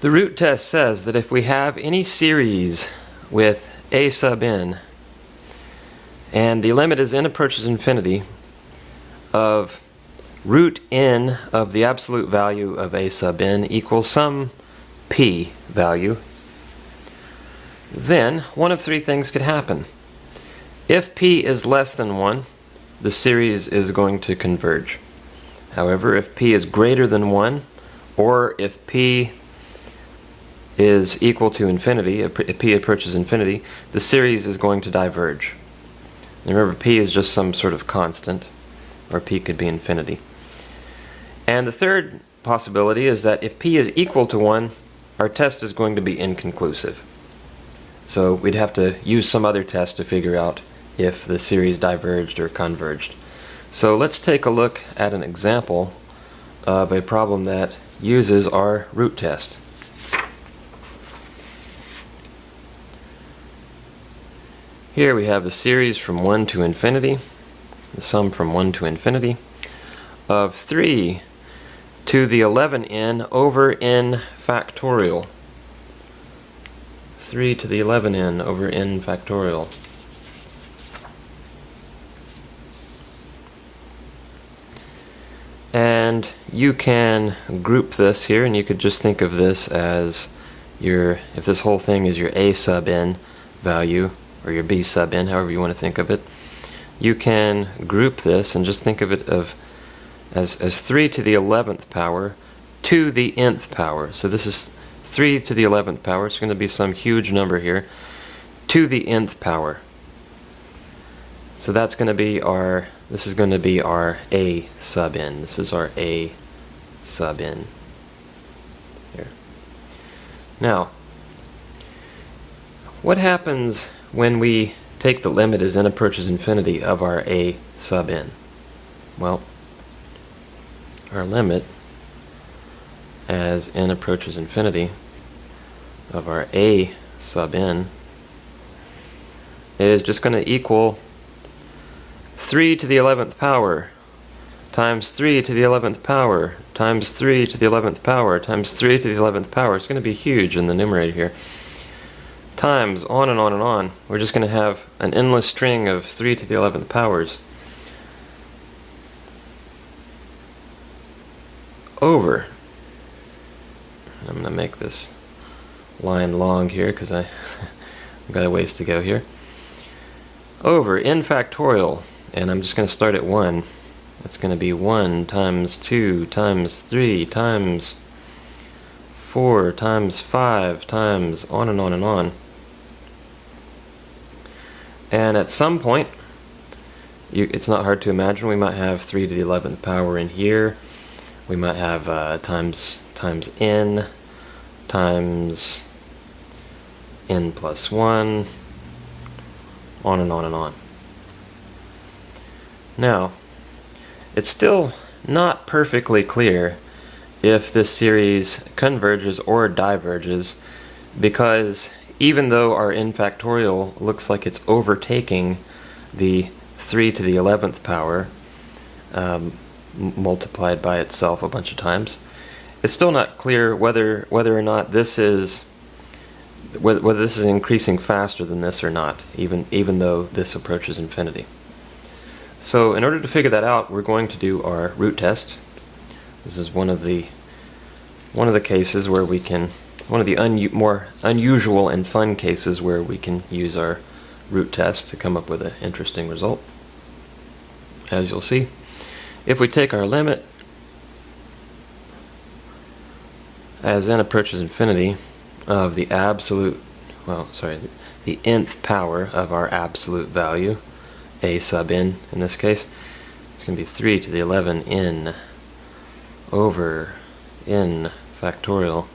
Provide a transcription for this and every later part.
The root test says that if we have any series with a sub n, and the limit is n approaches infinity of root n of the absolute value of a sub n equals some p value, then one of three things could happen. If p is less than 1, the series is going to converge. However, if p is greater than 1, or if p is equal to infinity, if p approaches infinity, the series is going to diverge. And remember, p is just some sort of constant, or p could be infinity. And the third possibility is that if p is equal to 1, our test is going to be inconclusive. So we'd have to use some other test to figure out if the series diverged or converged. So let's take a look at an example of a problem that uses our root test. Here we have the series from 1 to infinity, the sum from 1 to infinity, of 3 to the 11n over n factorial. 3 to the 11n over n factorial. And you can group this here, and you could just think of this as if this whole thing is your a sub n value, or your b sub n, however you want to think of it, you can group this and just think of it as 3 to the 11th power to the nth power. So this is 3 to the 11th power. It's going to be some huge number here, to the nth power. So that's going to be this is going to be our a sub n. This is our a sub n here. Now, what happens when we take the limit as n approaches infinity of our a sub n? Well, our limit as n approaches infinity of our a sub n is just going to equal 3 to the 11th power times 3 to the 11th power times 3 to the 11th power times 3 to the 11th power. It's going to be huge in the numerator here. Times on and on and on. We're just going to have an endless string of 3 to the 11th powers over. I'm going to make this line long here because I've got a ways to go here. Over n factorial, and I'm just going to start at 1. That's going to be 1 times 2 times 3 times 4 times 5 times on and on and on. And at some point, it's not hard to imagine, we might have 3 to the 11th power in here. We might have times n times n plus 1, on and on and on. Now, it's still not perfectly clear if this series converges or diverges, because even though our n factorial looks like it's overtaking the 3 to the 11th power multiplied by itself a bunch of times, it's still not clear whether or not this is whether this is increasing faster than this or not, even though this approaches infinity. So in order to figure that out, we're going to do our root test. This is one of the cases where we can, one of the more unusual and fun cases where we can use our root test to come up with an interesting result. As you'll see, if we take our limit as n approaches infinity of the the nth power of our absolute value, a sub n in this case, it's going to be 3 to the 11n over n factorial.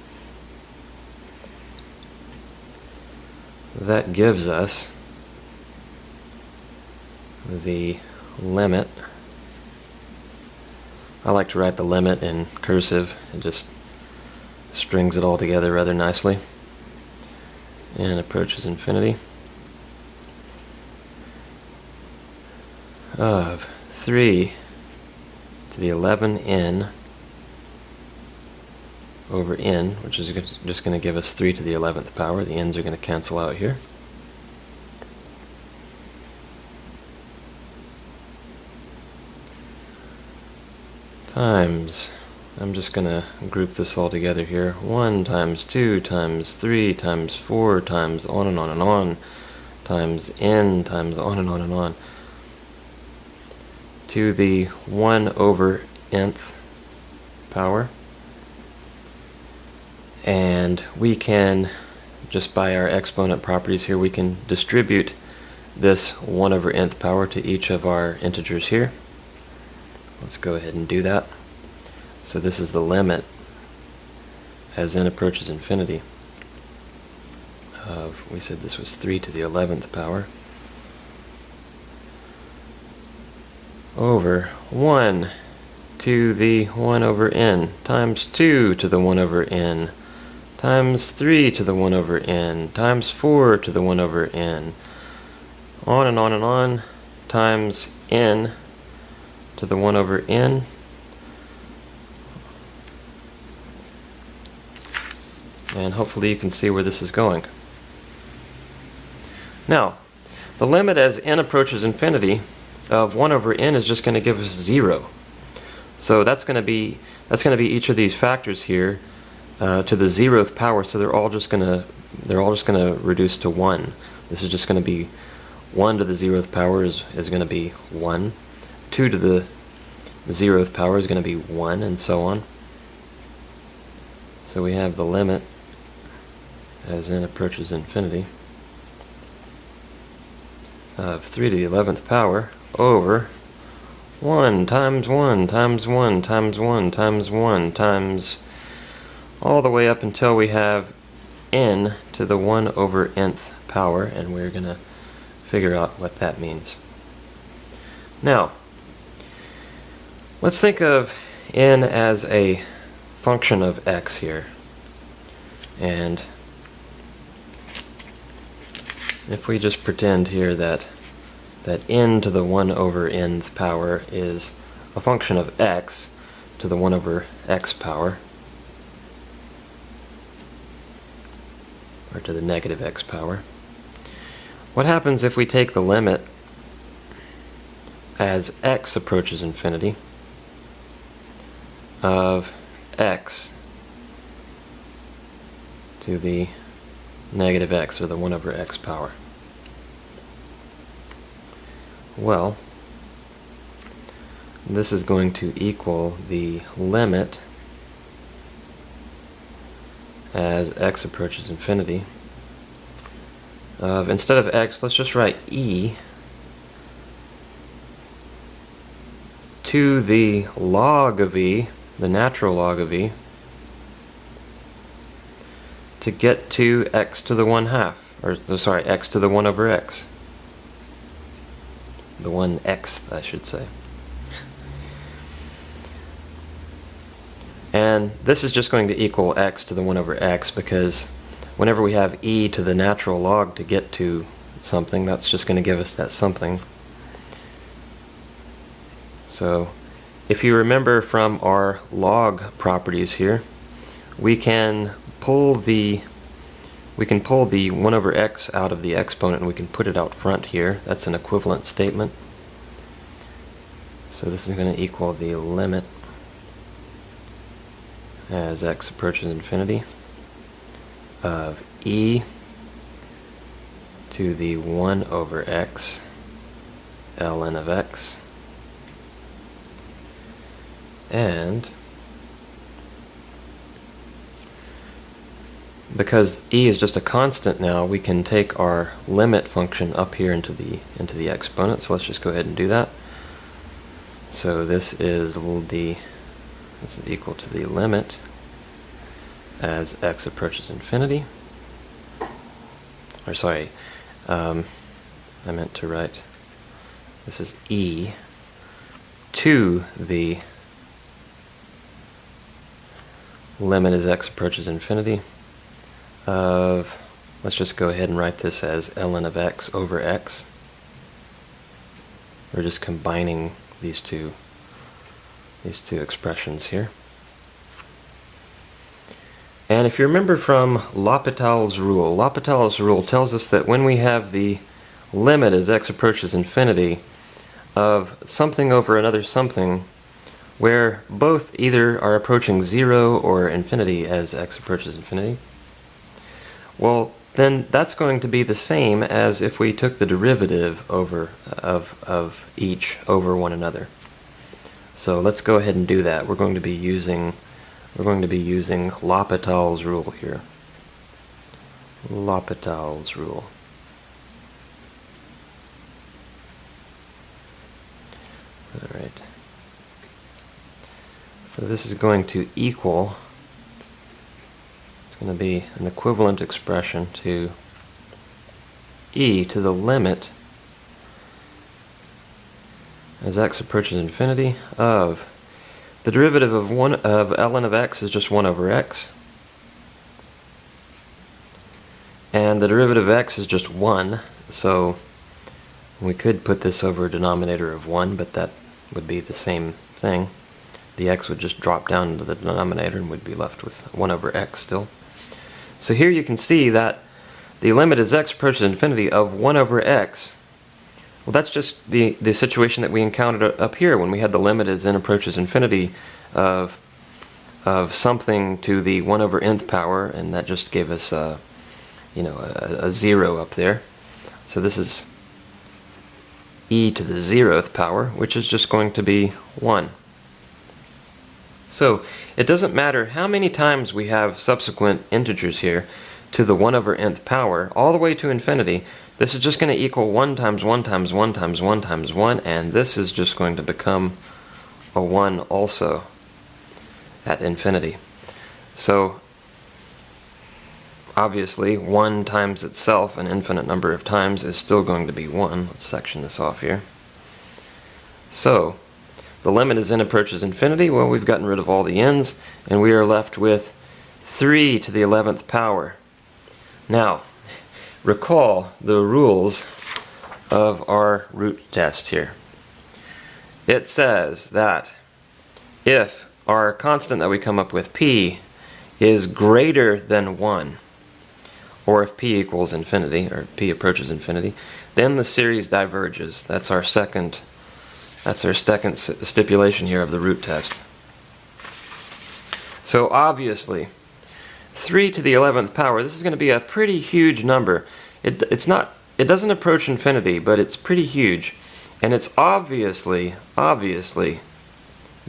That gives us the limit. I like to write the limit in cursive. It just strings it all together rather nicely. And approaches infinity of 3 to the 11n over n, which is just going to give us 3 to the 11th power. The n's are going to cancel out here. Times, I'm just going to group this all together here, 1 times 2 times 3 times 4 times on and on and on, times n times on and on and on, to the 1 over nth power. And we can, just by our exponent properties here, we can distribute this 1 over nth power to each of our integers here. Let's go ahead and do that. So this is the limit as n approaches infinity of, we said this was 3 to the 11th power, over 1 to the 1 over n times 2 to the 1 over n times 3 to the 1 over n times 4 to the 1 over n, on and on and on, times n to the 1 over n, and hopefully you can see where this is going. Now, the limit as n approaches infinity of 1 over n is just going to give us 0. So that's going to be each of these factors here to the 0th power. So they're all just going to reduce to 1. This is just going to be 1 to the 0th power is going to be 1. 2 to the 0th power is going to be 1, and so on. So we have the limit as n approaches infinity of 3 to the 11th power over 1 times 1 times 1 times 1 times 1 times all the way up until we have n to the 1 over nth power, and we're going to figure out what that means. Now, let's think of n as a function of x here. And if we just pretend here that n to the 1 over nth power is a function of x to the 1 over x power, or to the negative x power, what happens if we take the limit as x approaches infinity of x to the negative x, or the 1 over x power? Well, this is going to equal the limit as x approaches infinity of, instead of x, let's just write e to the log of e, the natural log of e, to get to x to the 1/2, or sorry, x to the 1 over x. The 1/x, I should say. And this is just going to equal x to the 1 over x, because whenever we have e to the natural log to get to something, that's just going to give us that something. So if you remember from our log properties here, we can pull the 1 over x out of the exponent, and we can put it out front here. That's an equivalent statement. So this is going to equal the limit as x approaches infinity of e to the 1 over x ln of x, and because e is just a constant now, we can take our limit function up here into the exponent. So let's just go ahead and do that. So this is equal to the limit as x approaches infinity. Or sorry, I meant to write, this is e to the limit as x approaches infinity of, let's just go ahead and write this as ln of x over x. We're just combining these two expressions here. And if you remember from L'Hopital's rule tells us that when we have the limit as x approaches infinity of something over another something, where both either are approaching 0 or infinity as x approaches infinity, well, then that's going to be the same as if we took the derivative of each over one another. So let's go ahead and do that. We're going to be using L'Hopital's rule here. L'Hopital's rule. All right. So this is going to equal, it's going to be an equivalent expression to e to the limit as x approaches infinity of the derivative of ln of x is just 1 over x, and the derivative of x is just 1, so we could put this over a denominator of 1, but that would be the same thing. The x would just drop down into the denominator and we'd be left with 1 over x still. So here you can see that the limit as x approaches infinity of 1 over x, well, that's just the situation that we encountered up here when we had the limit as n approaches infinity of something to the 1 over nth power, and that just gave us a 0 up there. So this is e to the 0th power, which is just going to be 1. So it doesn't matter how many times we have subsequent integers here to the 1 over nth power, all the way to infinity. This is just going to equal 1 times 1 times 1 times 1 times 1, and this is just going to become a 1 also at infinity. So obviously 1 times itself an infinite number of times is still going to be 1. Let's section this off here. So the limit as n approaches infinity, well, we've gotten rid of all the n's, and we are left with 3 to the 11th power. Now, recall the rules of our root test here. It says that if our constant that we come up with, p, is greater than 1, or if p equals infinity, or p approaches infinity, then the series diverges. That's our second stipulation here of the root test. So obviously, 3 to the 11th power, this is going to be a pretty huge number. It doesn't approach infinity, but it's pretty huge. And it's obviously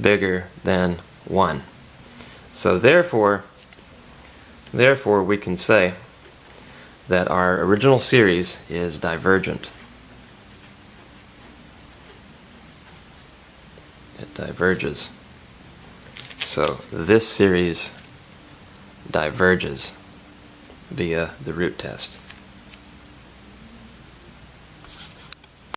bigger than 1. So therefore we can say that our original series is divergent. It diverges. So this series diverges via the root test.